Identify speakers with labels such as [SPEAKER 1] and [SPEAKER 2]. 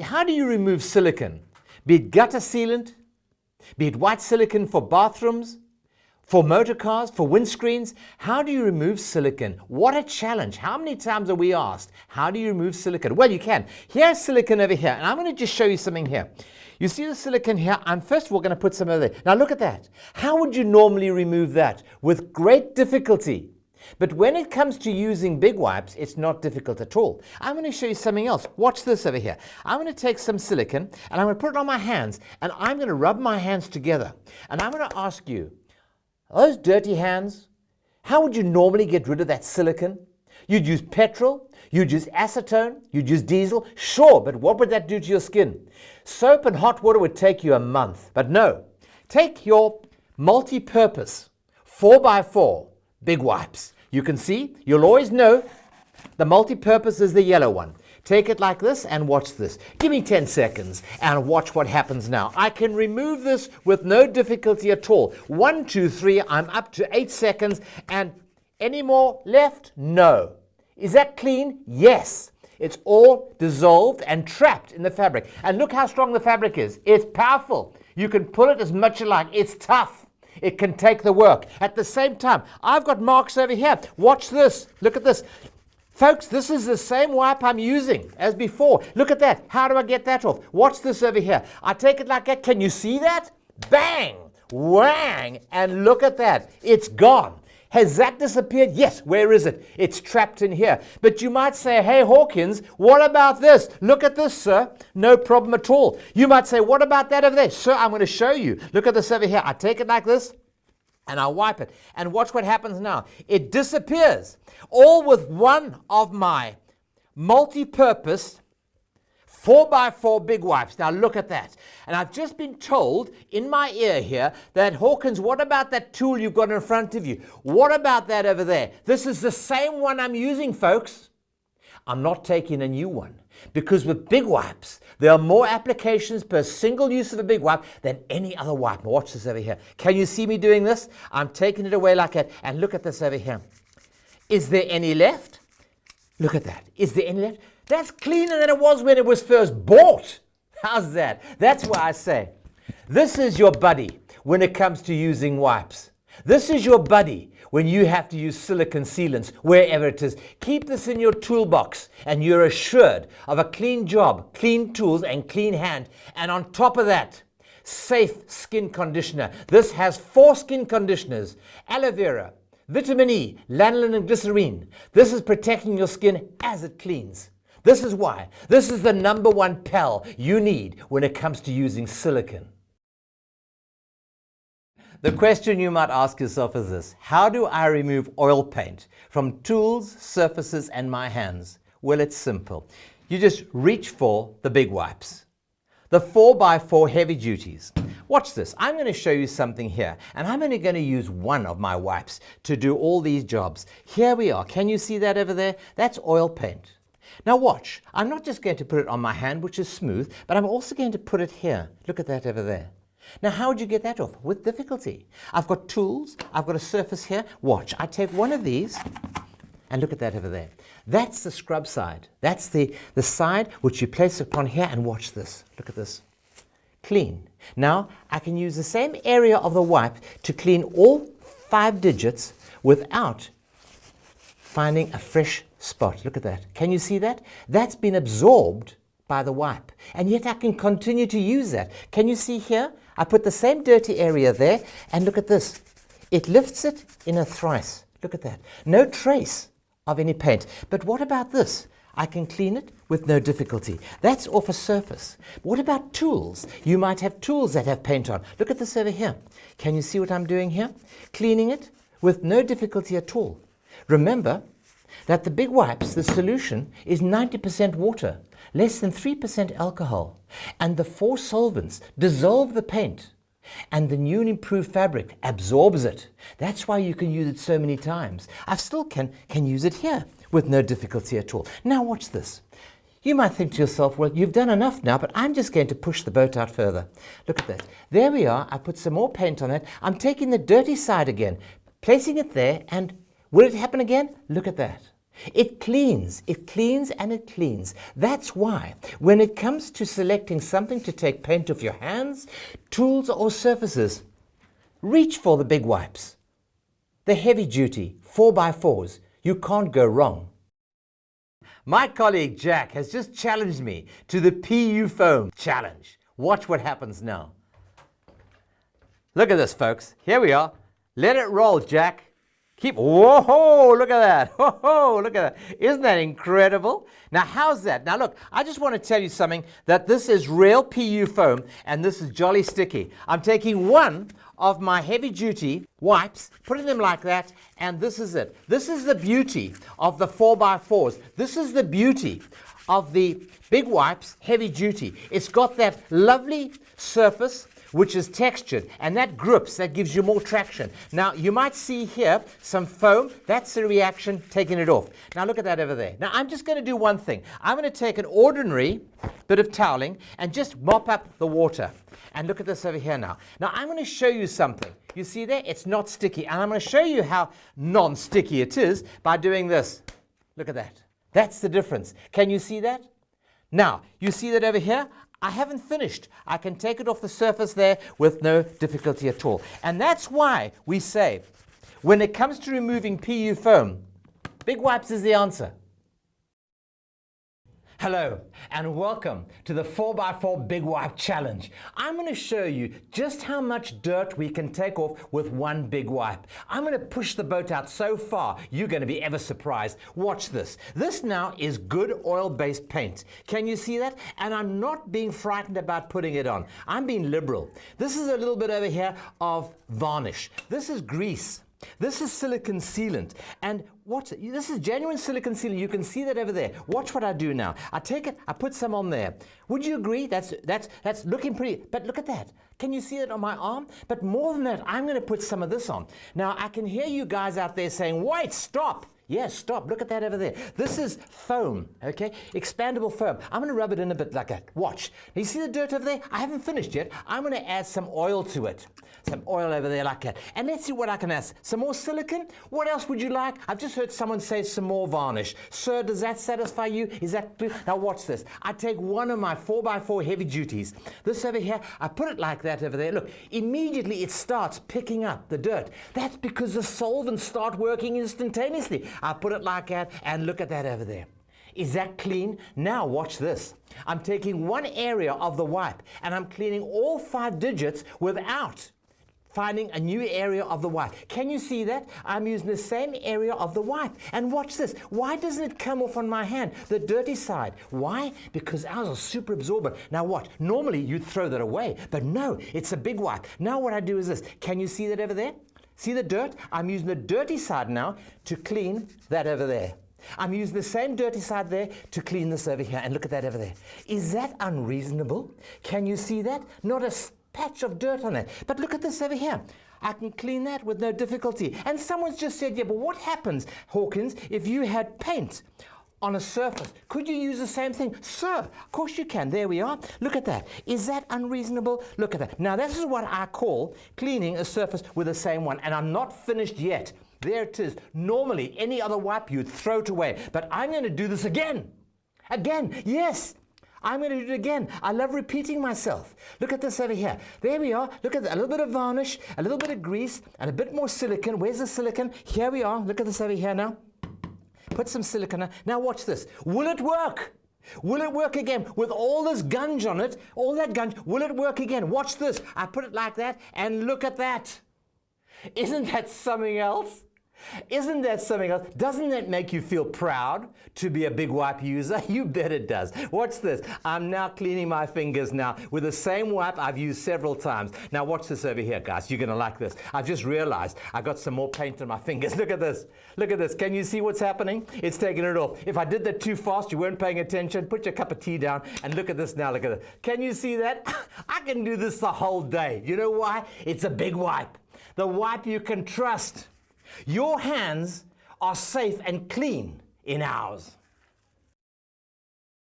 [SPEAKER 1] how do you remove silicone? Be it gutter sealant, be it white silicone for bathrooms, for motor cars, for windscreens. How do you remove silicone? What a challenge. How many times are we asked, how do you remove silicone? Well, you can. Here's silicone over here, and I'm going to just show you something here. You see the silicone here? I'm first of all going to put some over there. Now look at that. How would you normally remove that? With great difficulty. But when it comes to using BigWipes, it's not difficult at all. I'm going to show you something else. Watch this over here. I'm going to take some silicone, and I'm going to put it on my hands, and I'm going to rub my hands together. And I'm going to ask you, those dirty hands, how would you normally get rid of that silicone? You'd use petrol, you'd use acetone, you'd use diesel. Sure, but what would that do to your skin? Soap and hot water would take you a month. But no, take your multi-purpose 4x4 BigWipes. You can see, you'll always know the multi-purpose is the yellow one. Take it like this and watch this. Give me 10 seconds and watch what happens now. I can remove this with no difficulty at all. 1, 2, 3, I'm up to 8 seconds. And any more left? No. Is that clean? Yes. It's all dissolved and trapped in the fabric. And look how strong the fabric is. It's powerful. You can pull it as much as you like. It's tough. It can take the work. At the same time, I've got marks over here. Watch this. Look at this. Folks, this is the same wipe I'm using as before. Look at that. How do I get that off? Watch this over here. I take it like that. Can you see that? Bang! Whang! And look at that. It's gone. Has that disappeared? Yes. Where is it? It's trapped in here. But you might say, hey, Hawkins, what about this? Look at this, sir. No problem at all. You might say, what about that over there? Sir, I'm going to show you. Look at this over here. I take it like this, and I wipe it. And watch what happens now. It disappears. All with one of my multi-purpose 4x4 BigWipes. Now look at that. And I've just been told in my ear here that, Hawkins, what about that tool you've got in front of you? What about that over there? This is the same one I'm using, folks. I'm not taking a new one, because with BigWipes, there are more applications per single use of a BigWipe than any other wipe. Watch this over here. Can you see me doing this? I'm taking it away like that. And look at this over here. Is there any left? Look at that. Is there any left? That's cleaner than it was when it was first bought. How's that? That's why I say, this is your buddy when it comes to using wipes. This is your buddy when you have to use silicone sealants, wherever it is. Keep this in your toolbox, and you're assured of a clean job, clean tools, and clean hand. And on top of that, safe skin conditioner. This has 4 skin conditioners: aloe vera, vitamin E, lanolin, and glycerine. This is protecting your skin as it cleans. This is why. This is the #1 pal you need when it comes to using silicone. The question you might ask yourself is this: how do I remove oil paint from tools, surfaces, and my hands? Well, it's simple. You just reach for the BigWipes, the 4x4 heavy duties. Watch this. I'm going to show you something here, and I'm only going to use one of my wipes to do all these jobs. Here we are. Can you see that over there? That's oil paint. Now watch. I'm not just going to put it on my hand, which is smooth, but I'm also going to put it here. Look at that over there. Now, how would you get that off? With difficulty. I've got tools. I've got a surface here. Watch. I take one of these, and look at that over there. That's the scrub side. That's the side which you place upon here, and watch this. Look at this. Clean. Now, I can use the same area of the wipe to clean all 5 digits without finding a fresh spot. Look at that. Can you see that? That's been absorbed by the wipe, and yet I can continue to use that. Can you see here? I put the same dirty area there, and look at this. It lifts it in a thrice. Look at that. No trace of any paint. But what about this? I can clean it with no difficulty. That's off a surface. What about tools? You might have tools that have paint on. Look at this over here. Can you see what I'm doing here? Cleaning it with no difficulty at all. Remember that the BigWipes, the solution, is 90% water, less than 3% alcohol, and the 4 solvents dissolve the paint, and the new and improved fabric absorbs it. That's why you can use it so many times. I still can use it here with no difficulty at all. Now watch this. You might think to yourself, well, you've done enough now, but I'm just going to push the boat out further. Look at that. There we are. I put some more paint on it. I'm taking the dirty side again, placing it there, and will it happen again? Look at that. It cleans, and it cleans. That's why when it comes to selecting something to take paint off your hands, tools or surfaces, reach for the big wipes. The heavy duty 4x4s, you can't go wrong. My colleague Jack has just challenged me to the PU foam challenge. Watch what happens now. Look at this, folks. Here we are. Let it roll, Jack. Whoa, look at that. Whoa, look at that. Isn't that incredible? Now, how's that? Now, look, I just want to tell you something, that this is real PU foam, and this is jolly sticky. I'm taking one of my heavy-duty wipes, putting them like that, and this is it. This is the beauty of the 4x4s. This is the beauty of the BigWipes heavy duty. It's got that lovely surface which is textured, and that grips, that gives you more traction. Now, you might see here some foam. That's the reaction, taking it off. Now, look at that over there. Now, I'm just going to do one thing. I'm going to take an ordinary bit of toweling and just mop up the water. And look at this over here now. Now, I'm going to show you something. You see there? It's not sticky. And I'm going to show you how non-sticky it is by doing this. Look at that. That's the difference. Can you see that? Now, you see that over here? I haven't finished. I can take it off the surface there with no difficulty at all. And that's why we say, when it comes to removing PU foam, BigWipes is the answer. Hello, and welcome to the 4x4 Big Wipe Challenge. I'm going to show you just how much dirt we can take off with one big wipe. I'm going to push the boat out so far, you're going to be ever surprised. Watch this. This now is good oil-based paint. Can you see that? And I'm not being frightened about putting it on. I'm being liberal. This is a little bit over here of varnish. This is grease. This is silicone sealant, and this is genuine silicone sealant. You can see that over there. Watch what I do now. I take it, I put some on there. Would you agree? That's looking pretty, but look at that. Can you see it on my arm? But more than that, I'm going to put some of this on. Now, I can hear you guys out there saying, wait, stop. Yes, stop. Look at that over there. This is foam, okay? Expandable foam. I'm going to rub it in a bit like that. Watch. Now, you see the dirt over there? I haven't finished yet. I'm going to add some oil to it. Some oil over there like that. And let's see what I can add. Some more silicone? What else would you like? I've just heard someone say some more varnish. Sir, does that satisfy you? Is that clear? Now watch this. I take one of my 4x4 heavy duties. This over here, I put it like that over there. Look, immediately it starts picking up the dirt. That's because the solvents start working instantaneously. I put it like that, and look at that over there. Is that clean? Now watch this. I'm taking one area of the wipe, and I'm cleaning all 5 digits without finding a new area of the wipe. Can you see that? I'm using the same area of the wipe. And watch this. Why doesn't it come off on my hand? The dirty side. Why? Because ours are super absorbent. Now watch. Normally you'd throw that away, but no, it's a big wipe. Now what I do is this. Can you see that over there? See the dirt? I'm using the dirty side now to clean that over there. I'm using the same dirty side there to clean this over here. And look at that over there. Is that unreasonable? Can you see that? Not a patch of dirt on it. But look at this over here. I can clean that with no difficulty. And someone's just said, yeah, but what happens, Hawkins, if you had paint on a surface? Could you use the same thing? Sir, of course you can. There we are. Look at that. Is that unreasonable? Look at that. Now, this is what I call cleaning a surface with the same one. And I'm not finished yet. There it is. Normally, any other wipe, you'd throw it away. But I'm going to do this again. Again. Yes. I'm going to do it again. I love repeating myself. Look at this over here. There we are. Look at that. A little bit of varnish, a little bit of grease, and a bit more silicone. Where's the silicone? Here we are. Look at this over here now. Put some silicone on. Now watch this. Will it work? Will it work again? With all this gunge on it, all that gunge, will it work again? Watch this. I put it like that, and look at that. Isn't that something else? Isn't that something else? Doesn't that make you feel proud to be a big wipe user? You bet it does. Watch this. I'm now cleaning my fingers now with the same wipe I've used several times. Now watch this over here, guys. You're going to like this. I've just realized I got some more paint on my fingers. Look at this. Look at this. Can you see what's happening? It's taking it off. If I did that too fast, you weren't paying attention. Put your cup of tea down and look at this now. Look at it. Can you see that? I can do this the whole day. You know why? It's a big wipe. The wipe you can trust. Your hands are safe and clean in ours.